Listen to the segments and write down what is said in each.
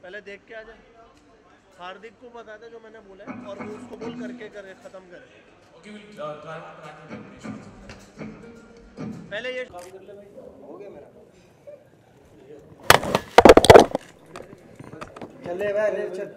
पहले देख के आ जा। हार्दिक को बता दे जो मैंने बोला है और वो उसको बोल करके करे खत्म करे। Okay, we'll try one track with animation. पहले ये काम कर ले भाई। हो गया मेरा चले भाई ले चल।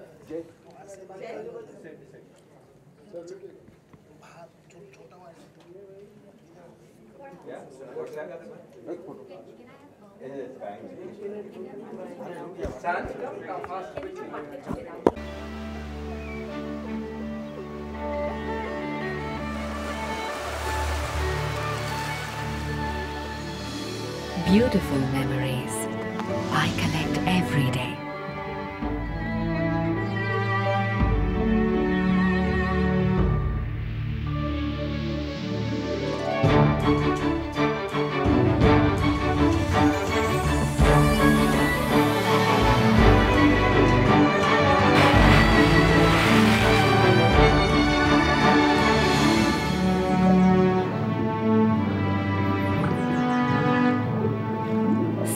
Beautiful memories I collect every day.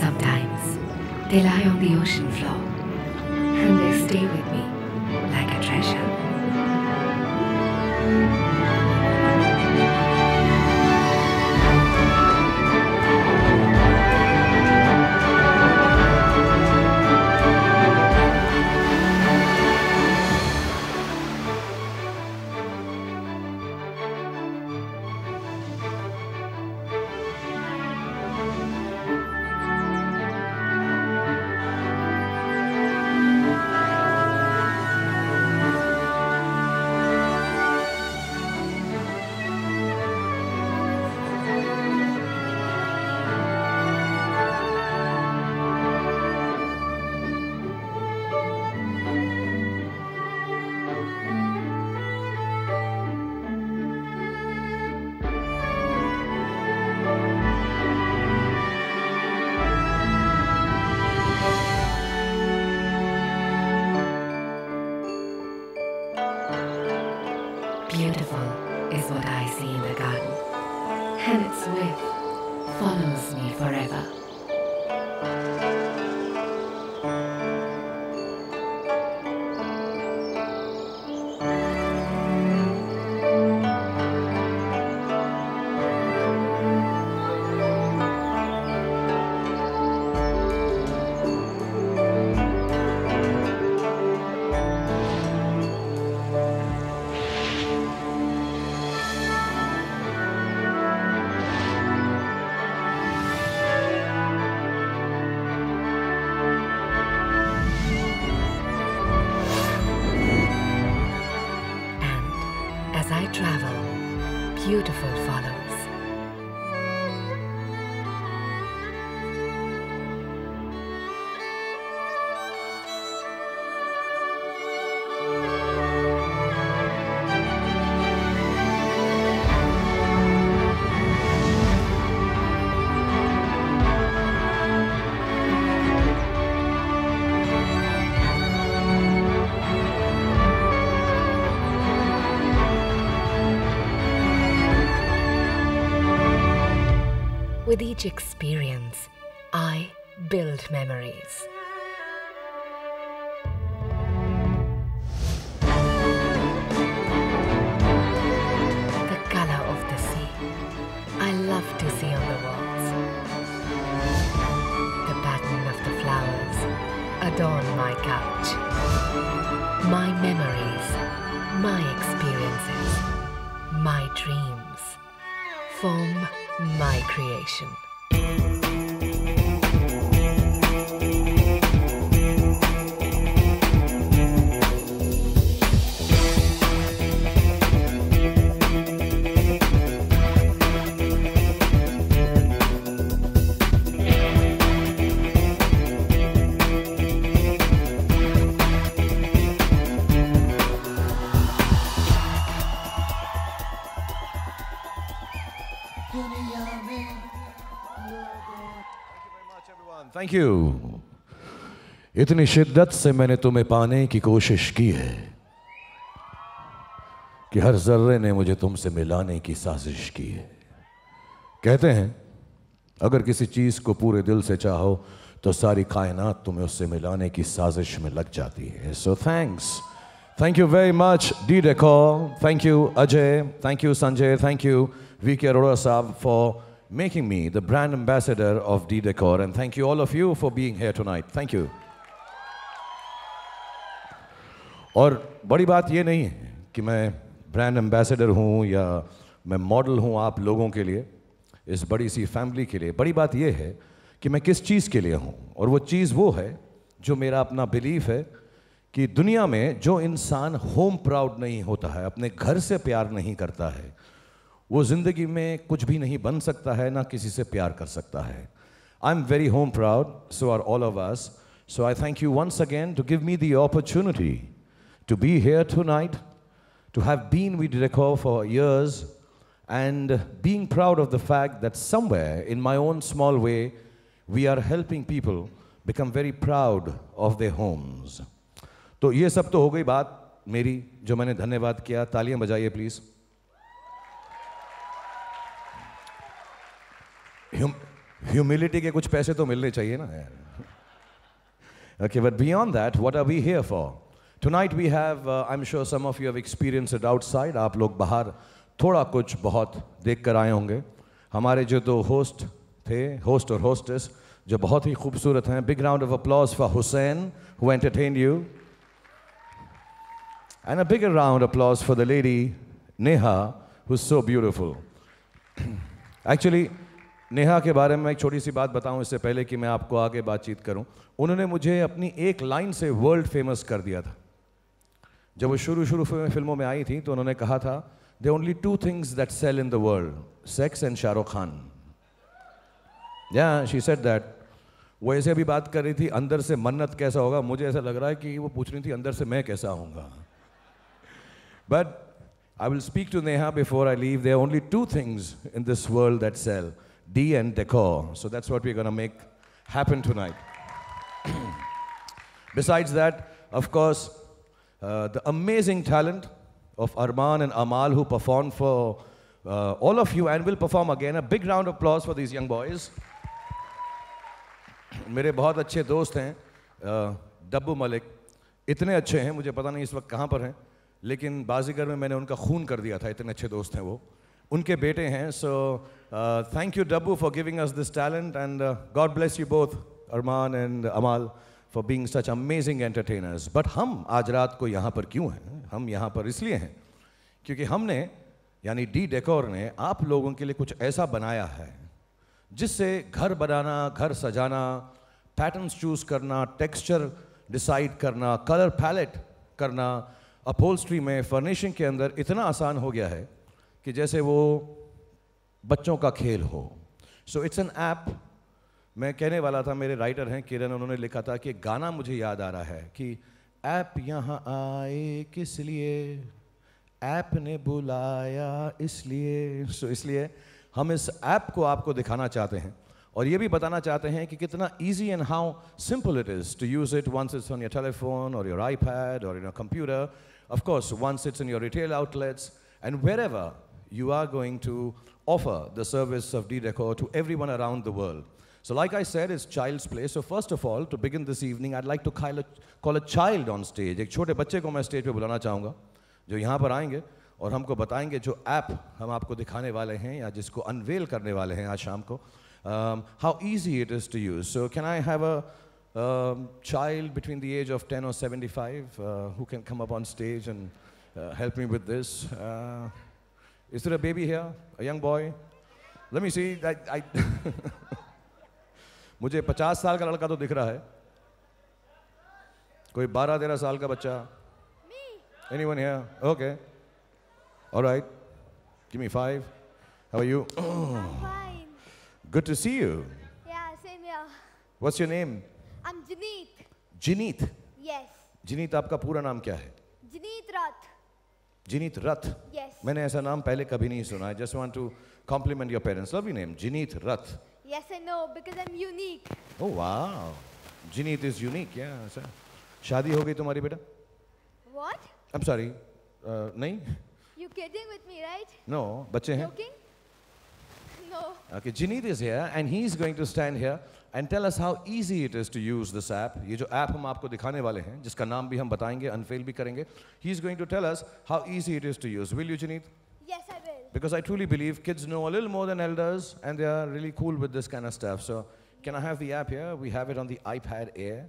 Sometimes they lie on the ocean floor and they stay with me like a treasure. Beautiful is what I see in the garden, and its width follows me forever. As I travel, beautiful follows. With each experience, I build memories. The color of the sea, I love to see on the walls. The pattern of the flowers adorn my couch. My memories, my experiences, my dreams form my creation. Thank you. इतनी शिद्दत से मैंने तुम्हें पाने की कोशिश की है कि हर जर्रे ने मुझे तुमसे मिलाने की साजिश की है। कहते हैं अगर किसी चीज को पूरे दिल से चाहो तो सारी कायनात तुम्हें उससे मिलाने की साजिश में लग जाती है. So thank you very much D Decor, thank you Ajay, thank you Sanjay, thank you VK Arora Saab for making me the brand ambassador of D Decor, and thank you all of you for being here tonight. Thank you. और बड़ी बात ये नहीं है कि मैं brand ambassador हूँ या मैं मॉडल हूँ आप लोगों के लिए, इस बड़ी सी फैमिली के लिए. बड़ी बात ये है कि मैं किस चीज़ के लिए हूँ, और वो चीज़ वो है जो मेरा अपना बिलीफ है कि दुनिया में जो इंसान होम प्राउड नहीं होता है, अपने घर से प्यार नहीं करता है, वो ज़िंदगी में कुछ भी नहीं बन सकता है, ना किसी से प्यार कर सकता है. I am very home proud, so are all of us. So I thank you once again to give me the opportunity to be here tonight, to have been with Decor for years, and being proud of the fact that somewhere in my own small way, we are helping people become very proud of their homes. तो ये सब तो हो गई बात मेरी जो मैंने धन्यवाद किया. तालियां बजाइए प्लीज. ह्यूमिलिटी के कुछ पैसे तो मिलने चाहिए ना यार. Okay, but beyond that, what are we here for? Tonight we have, I'm sure some of you have experienced it outside. आप लोग बाहर थोड़ा कुछ बहुत देख कर आए होंगे. हमारे जो दो होस्ट थे, होस्ट और होस्टेस, जो बहुत ही खूबसूरत हैं. Big round of applause for Hussein, who entertained you. And a bigger round of applause for the lady, Neha, who's so beautiful. Actually, Neha के बारे में एक छोटी सी बात बताऊं इससे पहले कि मैं आपको आगे बातचीत करूं. उन्होंने मुझे अपनी एक लाइन से वर्ल्ड फेमस कर दिया था. जब वो शुरू में फिल्मों में आई थी तो उन्होंने कहा था, there are only two things that sell in the world, sex and Shah Rukh Khan. Yeah, she said that. वो ऐसे भी बात कर रही थी, अंदर से मन्नत कैसा होगा. मुझे ऐसा लग रहा है कि वो पूछ रही थी अंदर से मैं कैसा होऊंगा. But I will speak to Neha before I leave. There are only two things in this world that sell, D and Decor. So that's what we're going to make happen tonight. Besides that, of course, the amazing talent of Arman and Amal, who performed for all of you and will perform again. A big round of applause for these young boys. मेरे बहुत अच्छे दोस्त हैं डब्बू मलिक. इतने अच्छे हैं, मुझे पता नहीं इस वक्त कहाँ पर हैं, लेकिन बाजीगर में मैंने उनका खून कर दिया था. इतने अच्छे दोस्त हैं वो. उनके बेटे हैं. So thank you Dabbu for giving us this talent, and God bless you both, Arman and Amal, for being such amazing entertainers. But हम आज रात को यहाँ पर क्यों हैं? हम यहाँ पर इसलिए हैं क्योंकि हमने यानी डी डेकोर ने आप लोगों के लिए कुछ ऐसा बनाया है जिससे घर बनाना, घर सजाना, पैटर्न्स चूज करना, टेक्सचर डिसाइड करना, कलर पैलेट करना, अपहोल्स्ट्री में, फर्निशिंग के अंदर इतना आसान हो गया है कि जैसे वो बच्चों का खेल हो. So it's an app. मैं कहने वाला था, मेरे राइटर हैं किरण, उन्होंने लिखा था कि गाना मुझे याद आ रहा है कि ऐप यहाँ आए किस लिए, ऐप ने बुलाया इसलिए. सो इसलिए हम इस ऐप को आपको दिखाना चाहते हैं और ये भी बताना चाहते हैं कि कितना easy and how simple it is to use it once it's on your telephone or your iPad or in a computer. Of course, once it's in your retail outlets and wherever you are going to offer the service of D Decor to everyone around the world. So like I said, it's child's play. So first of all, to begin this evening, I'd like to call a child on stage. एक छोटे बच्चे को मैं stage पे बुलाना चाहूँगा जो यहाँ पर आएंगे और हमको बताएंगे जो ऐप हम आपको दिखाने वाले हैं या जिसको अनवेल करने वाले हैं आज शाम को. How easy it is to use. So can I have a child between the age of 10 or 75 who can come up on stage and help me with this? Is there a baby here? A young boy? Let me see. मुझे 50 साल का लड़का तो दिख रहा है. कोई 12-13 साल का बच्चा? Anyone here? Okay. All right. Give me 5. How are you? I'm fine. Good to see you. Yeah, same here. What's your name? I'm Janeet. Jineet. Yes. जिनीत आपका पूरा नाम क्या है? Janeet Rath. जिनीत रथ. Yes. मैंने ऐसा नाम पहले कभी नहीं सुना. I just want to compliment your parents. Lovely name, Jineet Rath. Yes, I know, because I'm unique. Oh wow. Jineet is unique. Yeah. Sir. शादी हो गई तुम्हारी बेटा? What? I'm sorry. नहीं? You kidding with me, right? No. बच्चे हैं? Joking? No. Okay. Jineet is here and he's going to stand here and tell us how easy it is to use this app. ये जो app हम आपको दिखाने वाले हैं, जिसका नाम भी हम बताएंगे, unveil भी करेंगे. He is going to tell us how easy it is to use. Will you, Janeet? Yes, I will. Because I truly believe kids know a little more than elders, and they are really cool with this kind of stuff. So, can I have the app here? We have it on the iPad Air.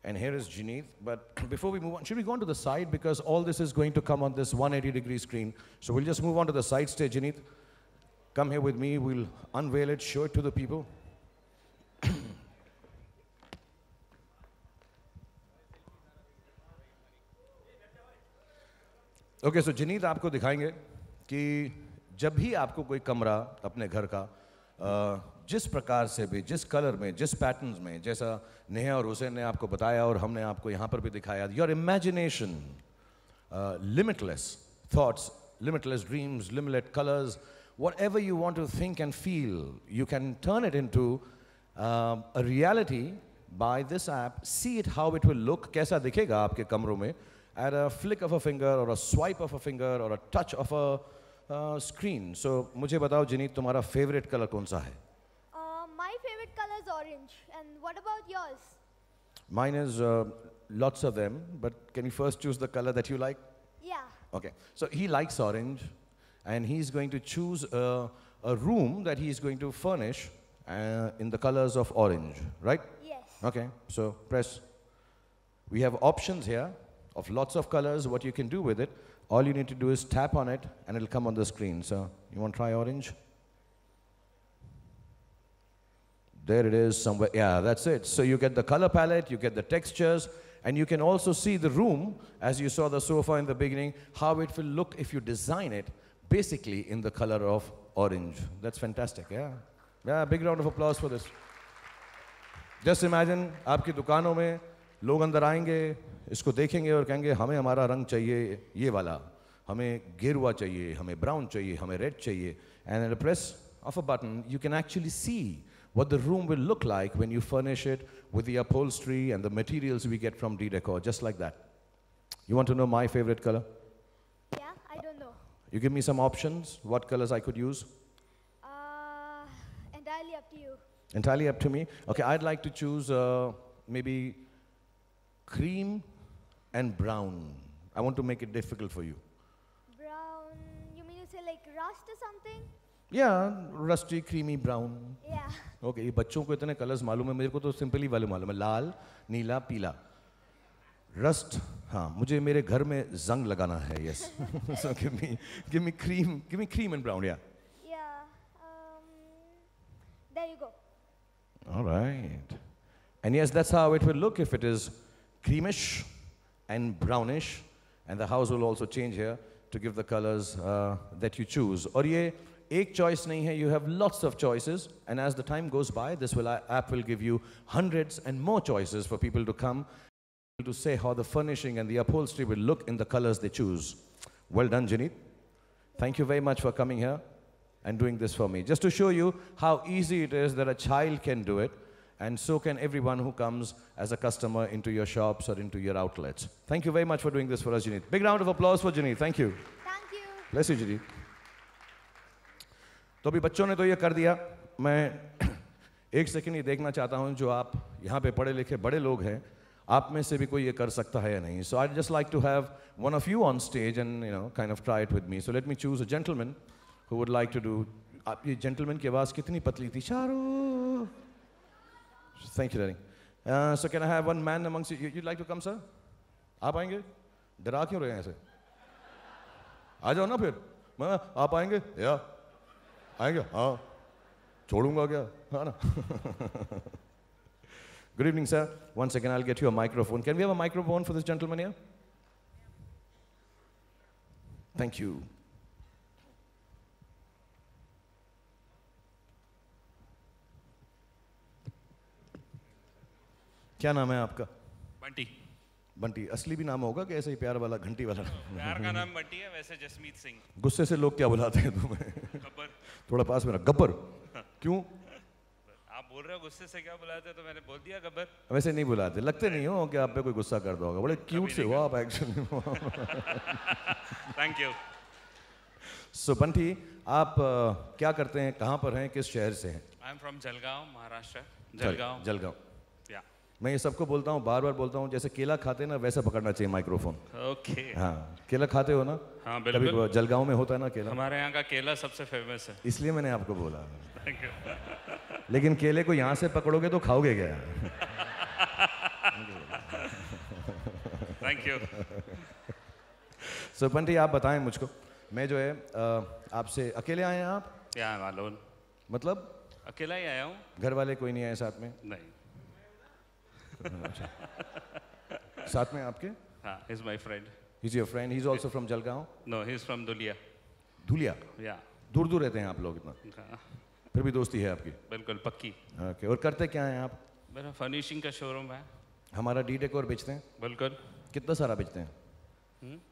And here is Janeet. But before we move on, should we go on to the side? Because all this is going to come on this 180-degree screen. So we'll just move on to the side stage, Janeet. Come here with me. We'll unveil it, show it to the people. Okay, so Janeet आपको दिखाएंगे कि जब भी आपको कोई कमरा अपने घर का जिस प्रकार से भी, जिस कलर में, जिस पैटर्न्स में, जैसा नेहा और हुसैन ने आपको बताया और हमने आपको यहाँ पर भी दिखाया, your imagination, limitless thoughts, limitless dreams, limitless colors, whatever you want to think and feel, you can turn it into a reality by this app. See it how it will look, कैसा दिखेगा आपके कमरों में, at a flick of a finger or a swipe of a finger or a touch of a screen. So मुझे बताओ जिनीत, तुम्हारा favorite color कौन सा है? My favorite color is orange. And what about yours? Mine is lots of them, but can you first choose the color that you like? Yeah. Okay, so he likes orange, and he's going to choose a room that he's going to furnish in the colors of orange, right? Yes. Okay, so press. We have options here of lots of colors, what you can do with it. All you need to do is tap on it, and it'll come on the screen. So, you want to try orange? There it is somewhere. Yeah, that's it. So you get the color palette, you get the textures, and you can also see the room, as you saw the sofa in the beginning, how it will look if you design it basically in the color of orange. That's fantastic, yeah? Yeah, big round of applause for this. Just imagine, आपकी दुकानों में लोग अंदर आएंगे, इसको देखेंगे और कहेंगे हमें हमारा रंग चाहिए ये वाला, हमें गेरुआ चाहिए, हमें ब्राउन चाहिए, हमें रेड चाहिए, and at a press of a button you can actually see what the room will look like when you furnish it with the upholstery and the materials we get from D-Decor, just like that. You want to know my favorite color? Yeah, I don't know. You give me some options, what colors I could use? Entirely up to you. Entirely up to me. Okay, I'd like to choose maybe cream and brown. I want to make it difficult for you. Brown, you mean to say like rust or something? Yeah, rusty, creamy, brown. Yeah. Okay, ये बच्चों को इतने colours मालूम है, मेरे को तो simply वाले मालूम है, लाल, नीला, पीला. Rust, हाँ, मुझे मेरे घर में जंग लगाना है, yes. So give me cream and brown, yeah. Yeah. There you go. All right. And yes, that's how it will look if it is creamish and brownish, and the house will also change here to give the colors that you choose. और ये एक choice नहीं है, you have lots of choices, and as the time goes by, this app will give you hundreds and more choices for people to come to say how the furnishing and the upholstery will look in the colors they choose. Well done, Janeet. Thank you very much for coming here and doing this for me. Just to show you how easy it is that a child can do it, and so can everyone who comes as a customer into your shops or into your outlets. Thank you very much for doing this for us, Janeet. Big round of applause for Janeet. Thank you. Thank you. Bless you, Janeet. तो अभी बच्चों ने तो ये कर दिया, मैं एक सेकंड ये देखना चाहता हूँ जो आप यहाँ पे पढ़े लिखे बड़े लोग हैं, आप में से भी कोई ये कर सकता है या नहीं. So I'd just like to have one of you on stage and kind of try it with me. So let me choose a gentleman who would like to do. ये gentleman की आवाज़ कितनी पतली थी, Shahrukh. Thank you, darling. So can I have one man amongst you? You'd like to come, sir? आप आएंगे? डरा क्यों रहे हैं ऐसे? आ जाओ ना फिर. आप आएंगे? या आएंगे? हाँ. छोड़ूंगा क्या? हाँ ना. Good evening, sir. Once again, I'll get you a microphone. Can we have a microphone for this gentleman here? Thank you. क्या नाम है आपका? बंटी. बंटी. असली भी नाम होगा कि ऐसे ही प्यार वाला, घंटी वाला? प्यार का नाम बंटी है, वैसे जसमीत सिंह. गुस्से से लोग क्या बुलाते हैं तुम्हें? गब्बर. थोड़ा पास में रख. गब्बर. क्यों? आप बोल रहे हो गुस्से से क्या बुलाते हैं, तो मैंने बोल दिया गब्बर. वैसे नहीं बुलाते, लगते नहीं हो कि आप पे कोई गुस्सा कर दो होगा. बड़े क्यूट से हो आप actually. Thank you. So Bunty, आप क्या करते हैं, कहाँ पर हैं, किस शहर से हैं? I'm from Jalgaon, Maharashtra. Jalgaon. Jalgaon. Yeah. मैं ये सबको बोलता हूँ, बार बार बोलता हूँ, जैसे केला खाते हैं ना वैसा पकड़ना चाहिए माइक्रोफोन। Okay. हाँ, केला खाते हो ना? हाँ, कभी बिल्कुल। जलगांव में होता है ना केला, हमारे यहाँ का केला सबसे फेमस है। इसलिए मैंने आपको बोला। Thank you. लेकिन केले को यहाँ से पकड़ोगे तो खाओगे क्या? Thank you. सो बंटी आप बताएं मुझको, मैं जो है आपसे, अकेले आए हैं आप? Yeah, I'm alone. मतलब अकेला ही आया हूँ? घर वाले कोई नहीं आए साथ में? नहीं। साथ में आपके? हाँ, he's my friend. He's your friend. He's also from Jalgaon? No, he's from Dulia. Dhulia? Yeah. दूर दूर रहते हैं आप लोग इतना, हाँ, फिर भी दोस्ती है आपकी? बिल्कुल पक्की। ओके, और करते क्या हैं आप? मेरा फर्निशिंग का शोरूम है। हमारा डी डेकोर बेचते हैं? बिल्कुल। कितना सारा बेचते हैं?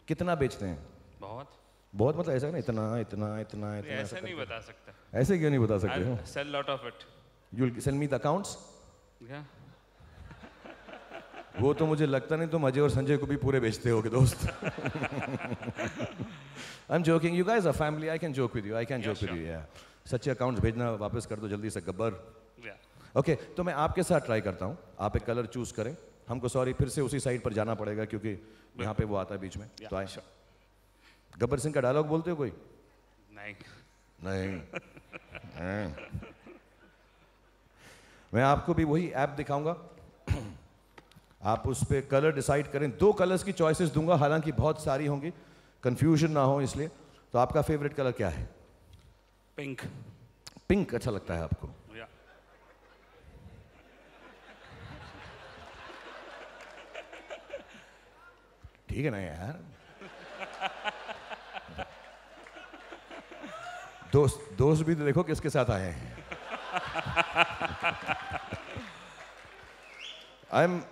कितना बेचते हैं? बहुत। बहुत मतलब ऐसा ना, इतना इतना इतना इतना ऐसे नहीं बता सकता। ऐसे क्यों नहीं बता सकते हो? I'll sell lot of it. You'll sell me the accounts? Yeah. वो तो मुझे लगता नहीं, तुम अजय और संजय को भी पूरे बेचते होगे दोस्त। I'm joking. You guys are family. I can joke with you. I can joke with you. Yeah. सच्चे अकाउंट्स भेजना वापस कर दो जल्दी से गब्बर। Yeah. ओके, तो मैं आपके साथ ट्राई करता हूँ, आप एक कलर चूज करें। हमको सॉरी फिर से उसी साइड पर जाना पड़ेगा क्योंकि यहाँ पे वो आता है बीच में। तो आए। गब्बर सिंह का डायलॉग बोलते हो कोई? नहीं। नहीं। मैं आपको भी वही ऐप दिखाऊंगा, आप उस पर कलर डिसाइड करें। 2 कलर्स की चॉइसेस दूंगा, हालांकि बहुत सारी होंगी, कंफ्यूजन ना हो इसलिए। तो आपका फेवरेट कलर क्या है? पिंक। पिंक अच्छा लगता है आपको? Yeah. ठीक है ना यार। दोस्त भी तो देखो किसके साथ आए हैं।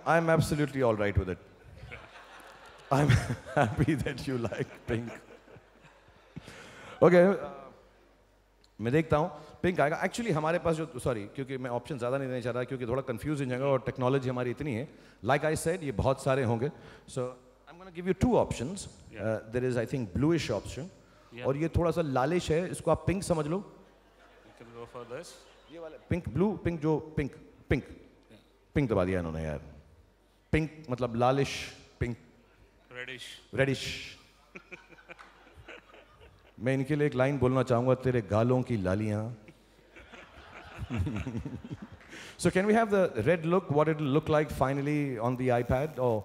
I'm absolutely all right with it. I'm happy that you like pink. Okay, मैं देखता हूँ पिंक आएगा। एक्चुअली हमारे पास जो, सॉरी क्योंकि मैं ऑप्शन ज़्यादा नहीं देना चाह रहा क्योंकि थोड़ा कंफ्यूज हो जाएगा और टेक्नोलॉजी हमारी इतनी है। लाइक आई सेड, ये बहुत सारे होंगे। So I am gonna give you 2 options. There is I think bluish option, और ये थोड़ा सा लालिश है, इसको आप पिंक समझ लो। You can go for this. ये वाला पिंक, ब्लू पिंक, जो पिंक पिंक पिंक दबा दिया इन्होंने यार। पिंक मतलब लालिश पिंक, Reddish. रेडिश। मैं इनके लिए एक लाइन बोलना चाहूंगा, तेरे गालों की लालियां। So can we have the red look, what it will look like finally on the iPad, or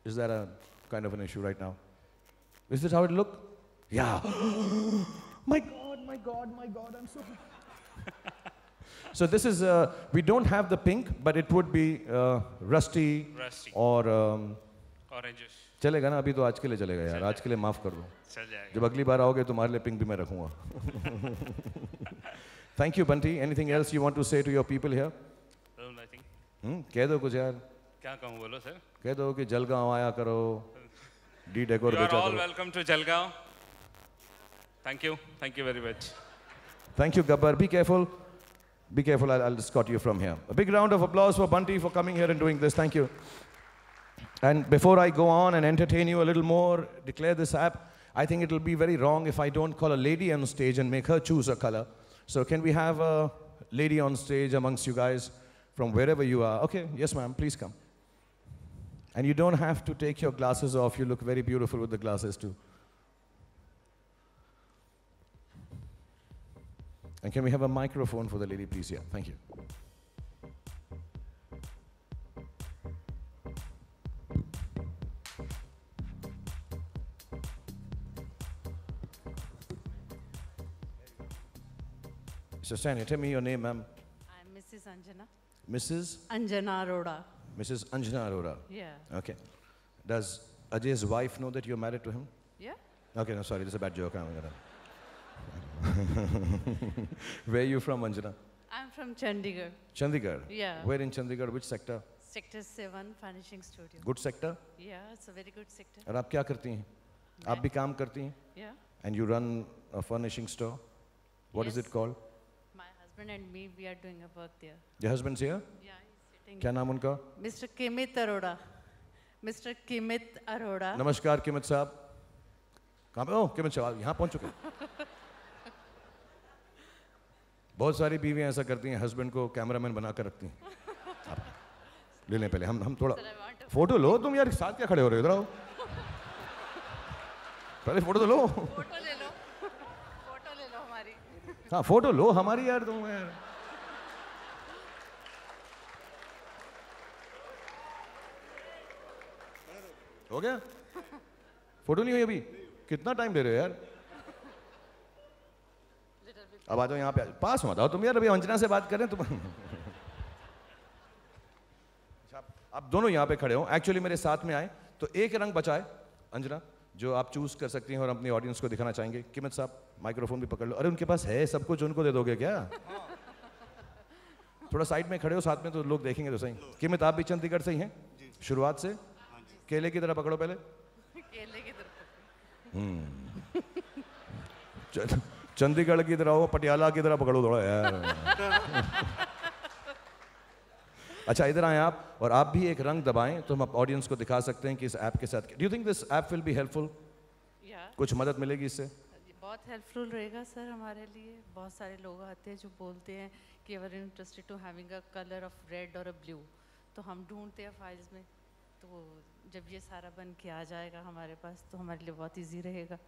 is that a kind of an issue right now? Is this how it look? Yeah. My God, I'm so... So this is, we don't have the pink, but it would be rusty. or Oranges. चलेगा ना, अभी तो आज के लिए चलेगा यार, आज के लिए माफ कर दो। चल जाएगा। जब अगली बार आओगे तुम्हारे लिए पिंक भी मैं रखूंगा। Thank you, Bunty. Anything else you want to say to your people here? Nothing. कह दो कुछ यार। क्या कहूँ बोलो सर? कह दो कि जलगांव आया करो, डी डेकोर You are बेचा all करो। welcome to Jalgaon. Thank you. Thank you very much. Thank you, Gabbar. Be careful. Be careful. I'll escort you from here. A big round of applause for Bunty for coming here and doing this. Thank you. And before I go on and entertain you a little more, declare this app, I think it will be very wrong if I don't call a lady on stage and make her choose a color. So can we have a lady on stage amongst you guys from wherever you are? Okay, yes ma'am, please come. And you don't have to take your glasses off. You look very beautiful with the glasses too. And can we have a microphone for the lady, please? Yeah, thank you. So, Sanya, tell me your name, ma'am. I'm Mrs. Anjana. Mrs. Anjana Arora. Mrs. Anjana Arora. Yeah. Okay. Does Ajay's wife know that you're married to him? Yeah? Okay, no, sorry, this is a bad joke. Where are you from, Anjana? I'm from Chandigarh. Chandigarh? Yeah. Where in Chandigarh? Which sector? Sector 7 Furnishing Studio. Good sector? Yeah, it's a very good sector. और आप क्या करती हैं? आप भी काम करती हैं? Yeah. And you run a furnishing store? What is Yes. it called? My husband and me, we are doing a work there. Your husband's here? Yeah, he's sitting. क्या नाम उनका? Mr. Kimit Arora. Mr. Kimit Arora. नमस्कार किमित साहब। कहाँ पे? ओह किमित साहब यहाँ पहुँच चुके। बहुत सारी बीवियां ऐसा करती हैं, हस्बैंड को कैमरामैन बना कर रखती हैं। आप ले लें पहले, हम थोड़ा फोटो लो। तुम यार साथ क्या खड़े हो रहे हो, इधर आओ, पहले फोटो तो लो। फोटो ले लो, फोटो ले लो हमारी। हाँ फोटो लो हमारी यार, तुम यार। हो गया? फोटो नहीं हुई अभी? कितना टाइम ले रहे हो यार? अब आ जाओ यहाँ पे, पास मत आओ तुम यार, अभी अंजना से बात करें तुम। आप दोनों यहाँ पे खड़े हो, एक्चुअली मेरे साथ में आए, तो एक रंग बचा है अंजना जो आप चूज कर सकती हैं और अपनी ऑडियंस को दिखाना चाहेंगे। किमत साहब माइक्रोफोन भी पकड़ लो। अरे उनके पास है सब कुछ, उनको दे दोगे क्या? थोड़ा साइड में खड़े हो साथ में तो लोग देखेंगे तो सही। किमत आप भी चंडीगढ़ से ही हैं शुरुआत से? केले की तरह पकड़ो पहले। केले की तरफ। चंडीगढ़ की तरह हो, पटियाला की तरह पकड़ो थोड़ा यार। अच्छा इधर आए आप, और आप भी एक रंग दबाएं तो हम ऑडियंस को दिखा सकते हैं कि इस ऐप के साथ। Do you think this app will be helpful? कुछ मदद मिलेगी इससे? बहुत हेल्पफुल रहेगा सर हमारे लिए। बहुत सारे लोग आते हैं जो बोलते हैं कि अगर interested to having a colour of red और अ ब्लू, तो हम ढूंढते हैं फाइल्स में, तो जब ये सारा बन के आ जाएगा हमारे पास तो हमारे लिए बहुत इजी रहेगा।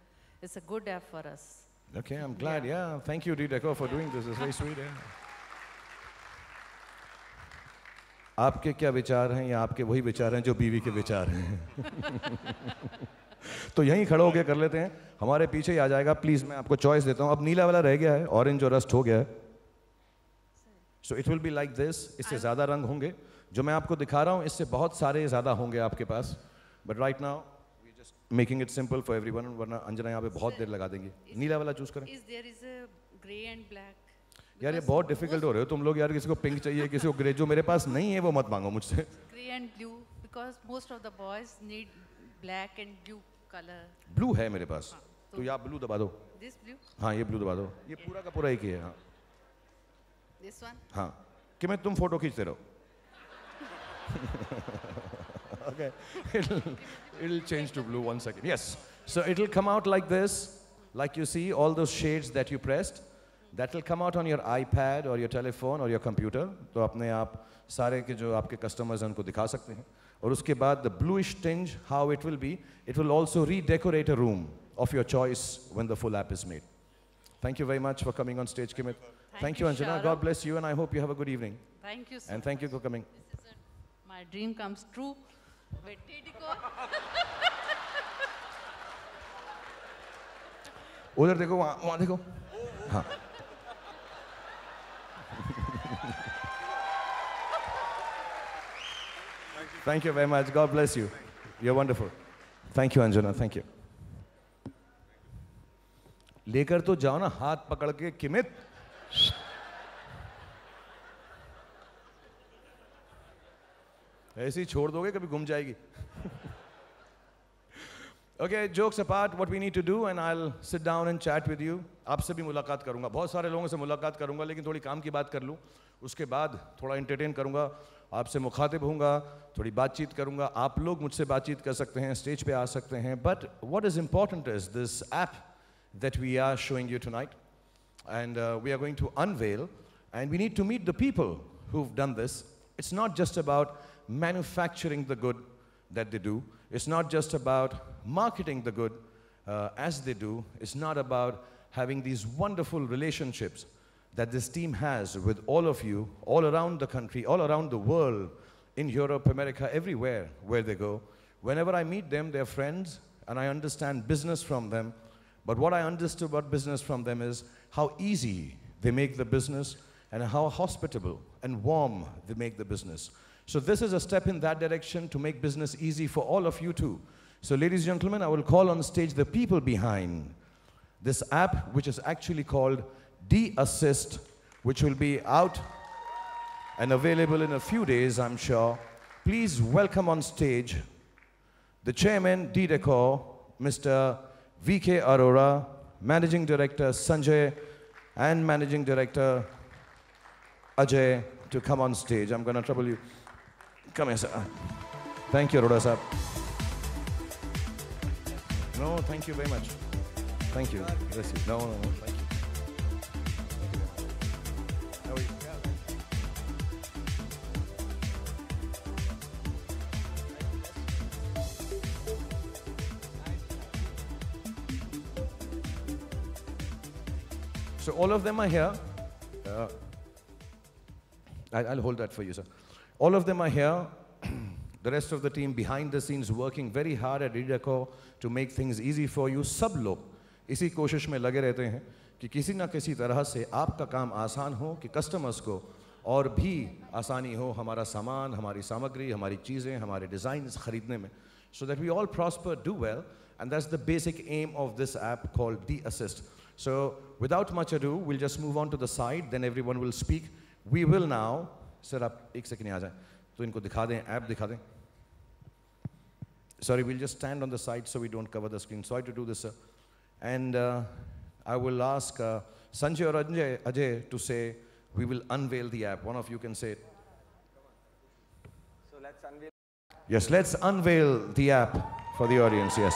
It's a good app for us. Okay, I'm glad. Yeah, thank you, D-Deco, for doing this. It's very sweet. Yeah. आपके क्या विचार हैं, या आपके वही विचार हैं जो बीवी के विचार हैं? तो यहीं खड़े होके कर लेते हैं, हमारे पीछे ही आ जाएगा। प्लीज मैं आपको चॉइस देता हूँ। अब नीला वाला रह गया है, ऑरेंज और रस्ट हो गया है। So it will be like this. इससे ज्यादा रंग होंगे जो मैं आपको दिखा रहा हूँ, इससे बहुत सारे ज्यादा होंगे आपके पास। But right now making it simple for everyone, वरना अंजना यहाँ पे बहुत देर लगा देंगी। नीला वाला चूज करें। Is there is a gray and black? यार ये बहुत डिफिकल्ट हो रहे हो तुम लोग यार। किसी को पिंक चाहिए, किसी को ग्रे। जो मेरे पास नहीं है वो मत मांगो मुझसे। Gray and blue because most of the boys need black and blue color. Blue है मेरे पास, तो या ब्लू दबा दो। This blue? हाँ ये ब्लू दबा दो। ये पूरा का पूरा एक ही है। हाँ This one? हाँ कि मैं तुम फोटो खींचते रहो। Okay, it'll change to blue 1 second. Yes, so it'll come out like this, like you see all those shades that you pressed. That will come out on your iPad or your telephone or your computer. तो अपने आप सारे के जो आपके customers हैं उनको दिखा सकते हैं। और उसके बाद the bluish tinge, how it will be, it will also redecorate a room of your choice when the full app is made. Thank you very much for coming on stage, Kimit. Thank you, Anjana. Shahrukh. God bless you, and I hope you have a good evening. Thank you so And thank you for coming. This is my dream comes true. With D-Deco. उधर देखो, वहाँ देखो। हाँ। Thank you very much. God bless you. You're wonderful. Thank you, Anjana. Thank you. लेकर तो जाओ ना हाथ पकड़ के किमित। ऐसे ही छोड़ दोगे कभी गुम जाएगी। Okay, jokes apart, what we need to do, and I'll sit down and chat with you. आपसे भी मुलाकात करूंगा, बहुत सारे लोगों से मुलाकात करूंगा, लेकिन थोड़ी काम की बात कर लूं। उसके बाद थोड़ा entertain करूंगा, आपसे मुखातिब होऊंगा, थोड़ी बातचीत करूंगा। आप लोग मुझसे बातचीत कर सकते हैं, स्टेज पे आ सकते हैं। But what is important is this app that we are showing you tonight, and we are going to unveil, and we need to meet the people who've done this. It's not just about manufacturing the good that they do. It's not just about marketing the good as they do. It's not about having these wonderful relationships that this team has with all of you, all around the country, all around the world, in Europe, America, everywhere where they go. Whenever I meet them, they're friends, and I understand business from them. But what I understood about business from them is how easy they make the business and how hospitable and warm they make the business. So this is a step in that direction to make business easy for all of you too. So ladies and gentlemen, I will call on stage the people behind this app, which is actually called D-Assist, which will be out and available in a few days, I'm sure. Please welcome on stage the chairman, D-Deco, Mr. VK Arora, Managing Director Sanjay, and Managing Director Ajay to come on stage. I'm going to trouble you. Come here, sir. Thank you, Arora sir. No, thank you very much. Thank you. Bless you. No, thank you. So all of them are here. I'll hold that for you, sir. All of them are here. The rest of the team behind the scenes working very hard at D-Decor to make things easy for you. सब लोग इसी कोशिश में लगे रहते हैं कि किसी ना किसी तरह से आपका काम आसान हो, कि कस्टमर्स को और भी आसानी हो हमारा सामान, हमारी सामग्री, हमारी चीज़ें, हमारे डिज़ाइंस खरीदने में, so that we all prosper, do well, and that's the basic aim of this app called D-Assist. So without much ado, we'll just move on to the side, then everyone will speak. We will now, sir, आप एक second आ जाएं, तो इनको दिखा दें, app दिखा दें. Sorry, we'll just stand on the side so we don't cover the screen. Sorry to do this, sir. And I will ask Sanjay or Ajay to say, we will unveil the app. One of you can say it. So let's unveil. Yes, let's unveil the app for the audience, yes.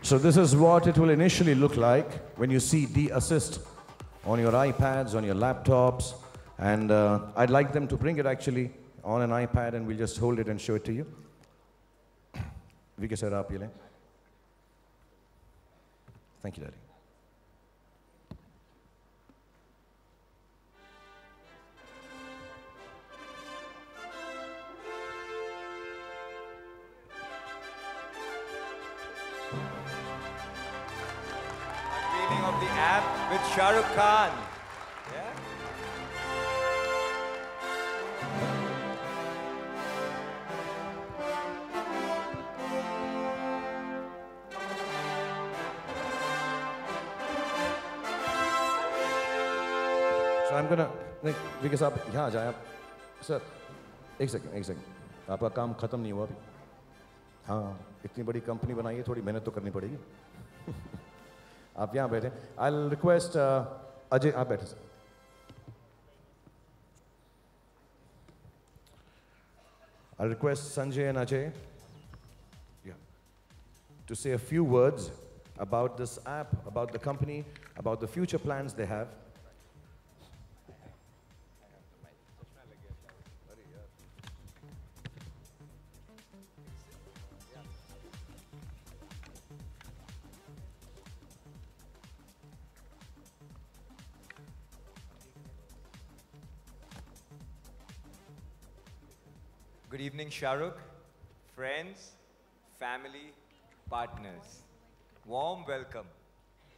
So this is what it will initially look like when you see D-Assist on your iPads, on your laptops, and I'd like them to bring it actually on an iPad and we'll just hold it and show it to you. VK sir, aap ye lein. Thank you, Daddy. Of the app with Shah Rukh Khan. Yeah? So I'm gonna, because आप यहाँ आ जाएं आप, sir, एक second, आपका काम खत्म नहीं हुआ अभी. हाँ, इतनी बड़ी कंपनी बनाई है, थोड़ी मेहनत तो करनी पड़ेगी. आप यहाँ बैठे. I'll request Ajay, आप बैठे sir. I'll request Sanjay and Ajay, to say a few words about this app, about the company, about the future plans they have. Good evening, Shah Rukh, friends, family, partners. Warm welcome.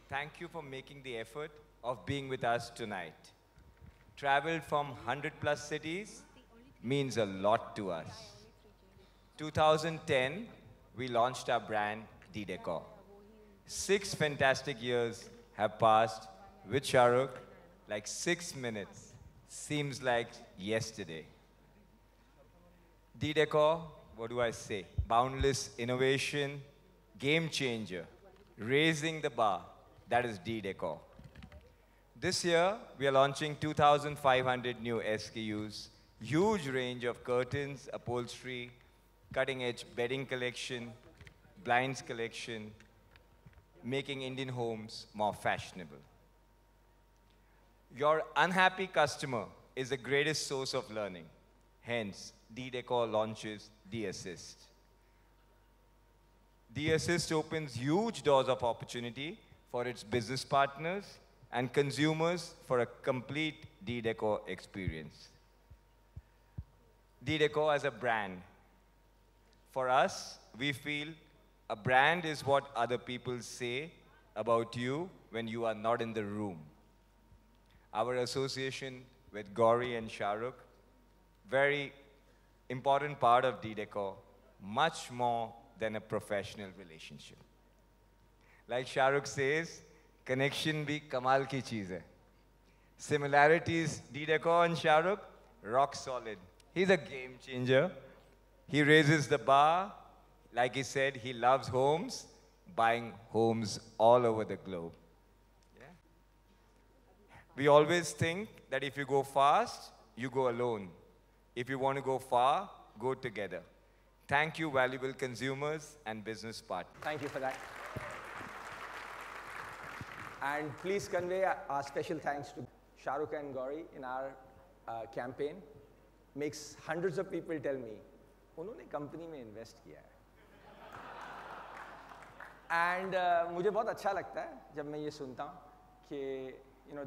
Thank you for making the effort of being with us tonight. Traveled from 100+ cities means a lot to us. 2010, we launched our brand, D-Decor. 6 fantastic years have passed with Shah Rukh, like 6 minutes. Seems like yesterday. D-Decor, what do I say? Boundless innovation, game changer, raising the bar. That is D-Decor. This year, we are launching 2,500 new SKUs, huge range of curtains, upholstery, cutting-edge bedding collection, blinds collection, making Indian homes more fashionable. Your unhappy customer is the greatest source of learning. Hence, D-Decor launches D-Assist. D-Assist opens huge doors of opportunity for its business partners and consumers for a complete D-Decor experience. D-Decor as a brand. For us, we feel a brand is what other people say about you when you are not in the room. Our association with Gauri and Shahrukh. Very important part of D-Decor, much more than a professional relationship. Like Shahrukh says, connection bhi kamal ki cheez hai. Similarities, D-Decor and Shahrukh, rock solid. He's a game changer. He raises the bar. Like he said, he loves homes, buying homes all over the globe. Yeah. We always think that if you go fast, you go alone. If you want to go far, go together. Thank you, valuable consumers and business partners. Thank you for that. And please convey our special thanks to Shahrukh and Gauri in our campaign. Makes hundreds of people tell me, उन्होंने company में invest किया है. And मुझे बहुत अच्छा लगता है जब मैं ये सुनता हूँ कि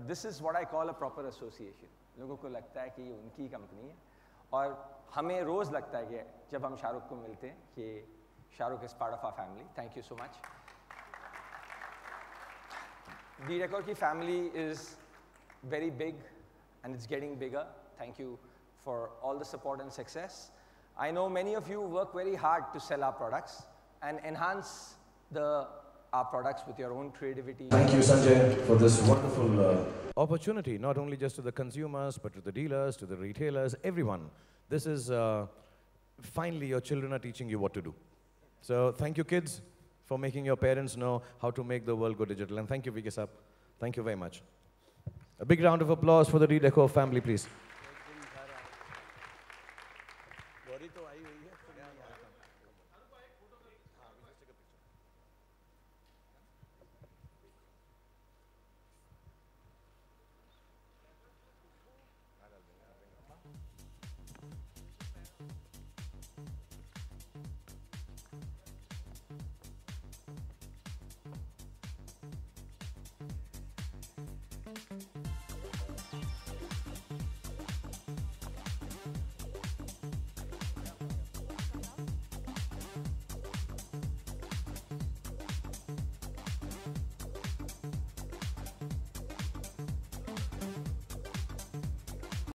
this is what I call a proper association. लोगों को लगता है कि ये उनकी कंपनी है और हमें रोज़ लगता है कि जब हम शाहरुख को मिलते हैं कि Shahrukh is part of our family. Thank you so much. D-Decor की family is very big and it's getting bigger. Thank you for all the support and success. I know many of you work very hard to sell our products and enhance our products with your own creativity. Thank you, Sanjay, for this wonderful opportunity, not only just to the consumers, but to the dealers, to the retailers, everyone. This is, finally, your children are teaching you what to do. So thank you, kids, for making your parents know how to make the world go digital. And thank you, VK Saab. Thank you very much. A big round of applause for the D-Decor family, please.